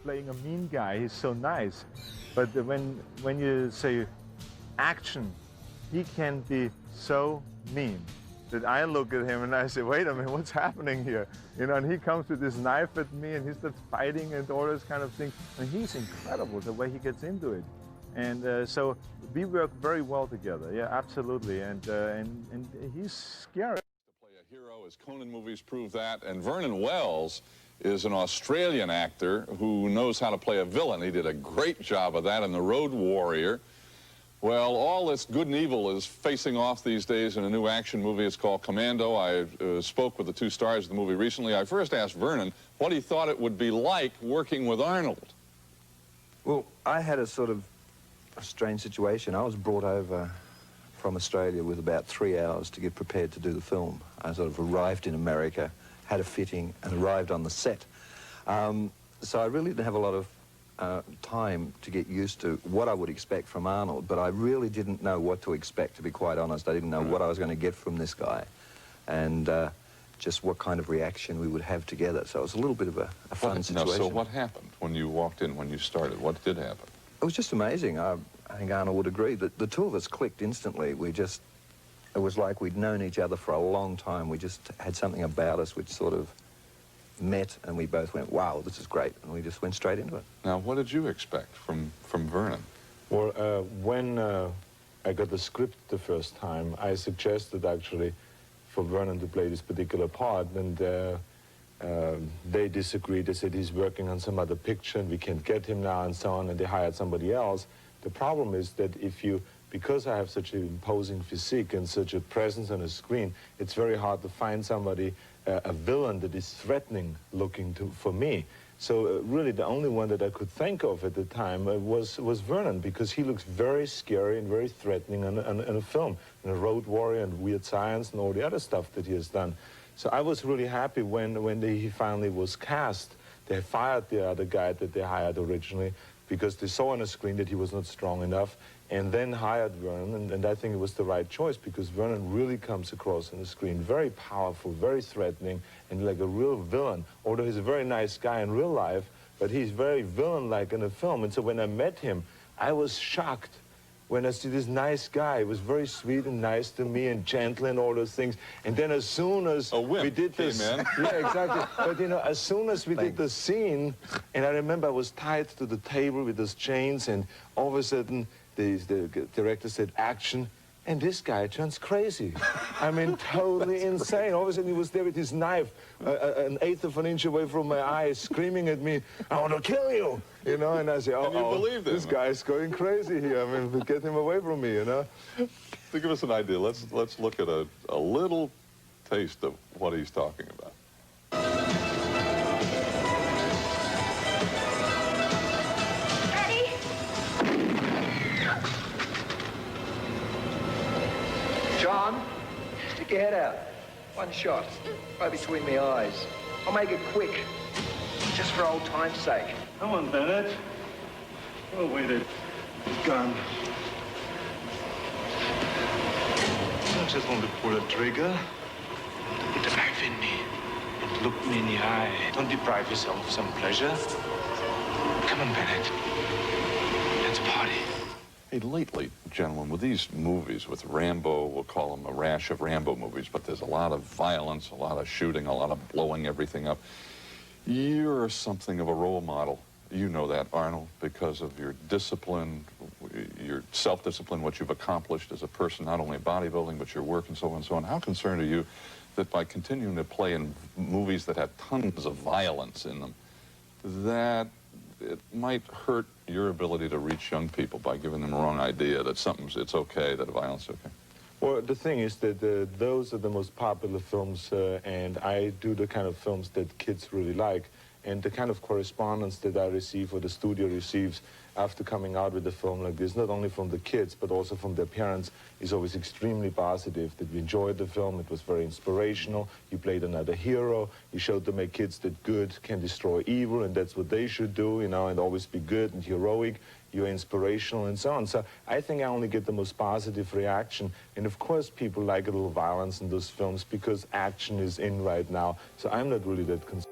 playing a mean guy. He's so nice. But when you say action, he can be so mean that I look at him and I say, wait a minute, what's happening here? You know, and he comes with this knife at me and he starts fighting and all this kind of thing. And he's incredible the way he gets into it. And so we work very well together. Yeah, absolutely. And he's scary. To play a hero, as Conan movies prove that. And Vernon Wells is an Australian actor who knows how to play a villain. He did a great job of that in The Road Warrior. Well, all this good and evil is facing off these days in a new action movie. It's called Commando. I spoke with the two stars of the movie recently. I first asked Vernon what he thought it would be like working with Arnold. Well, I had a sort of a strange situation. I was brought over from Australia with about 3 hours to get prepared to do the film. I sort of arrived in America, had a fitting, and arrived on the set. So I really didn't have a lot of time to get used to what I would expect from Arnold, but I really didn't know what to expect, to be quite honest. I didn't know what I was going to get from this guy, and just what kind of reaction we would have together. So it was a little bit of a fun situation. Now, so what happened when you walked in, when you started? What did happen? It was just amazing. I think Arnold would agree that the two of us clicked instantly. It was like we'd known each other for a long time. We just had something about us which sort of met, and we both went, wow, this is great, and we just went straight into it. Now, what did you expect from Vernon? Well, when I got the script the first time, I suggested actually for Vernon to play this particular part, and they disagreed. They said he's working on some other picture and we can't get him now and so on, and they hired somebody else. The problem is that because I have such an imposing physique and such a presence on a screen, it's very hard to find somebody, a villain that is threatening looking for me. So really the only one that I could think of at the time was Vernon, because he looks very scary and very threatening in a film, in A Road Warrior and Weird Science and all the other stuff that he has done. So I was really happy when he finally was cast. They fired the other guy that they hired originally because they saw on the screen that he was not strong enough, and then hired Vernon, and I think it was the right choice, because Vernon really comes across on the screen very powerful, very threatening, and like a real villain. Although he's a very nice guy in real life, but he's very villain-like in the film. And so when I met him, I was shocked when I see this nice guy. He was very sweet and nice to me and gentle and all those things. And then as soon as we did this... man. Yeah, exactly. But, you know, as soon as we did the scene, and I remember I was tied to the table with those chains, and all of a sudden the director said, action. And this guy turns crazy. I mean, totally insane. All of a sudden, he was there with his knife, an eighth of an inch away from my eye, screaming at me, I want to kill you! You know, and I say, oh, and you believed him. This guy's going crazy here. I mean, get him away from me, you know? To give us an idea, let's look at a little taste of what he's talking about. John, stick your head out. One shot, right between the eyes. I'll make it quick, just for old time's sake. Come on, Bennett. Oh, wait a gun. I just want to pull a trigger. Put the knife in me and look me in the eye. Don't deprive yourself of some pleasure. Come on, Bennett. Let's party. Hey, lately, gentlemen, with these movies, with Rambo, we'll call them a rash of Rambo movies, but there's a lot of violence, a lot of shooting, a lot of blowing everything up. You're something of a role model. You know that, Arnold, because of your discipline, your self-discipline, what you've accomplished as a person, not only bodybuilding, but your work and so on and so on. How concerned are you that by continuing to play in movies that have tons of violence in them, that it might hurt your ability to reach young people by giving them the wrong idea that it's okay, that violence is okay? Well, the thing is that those are the most popular films, and I do the kind of films that kids really like. And the kind of correspondence that I receive, or the studio receives, after coming out with a film like this, not only from the kids, but also from their parents, is always extremely positive, that we enjoyed the film, it was very inspirational, you played another hero, you showed to my kids that good can destroy evil, and that's what they should do, you know, and always be good and heroic, you're inspirational, and so on. So I think I only get the most positive reaction, and of course people like a little violence in those films, because action is in right now, so I'm not really that concerned.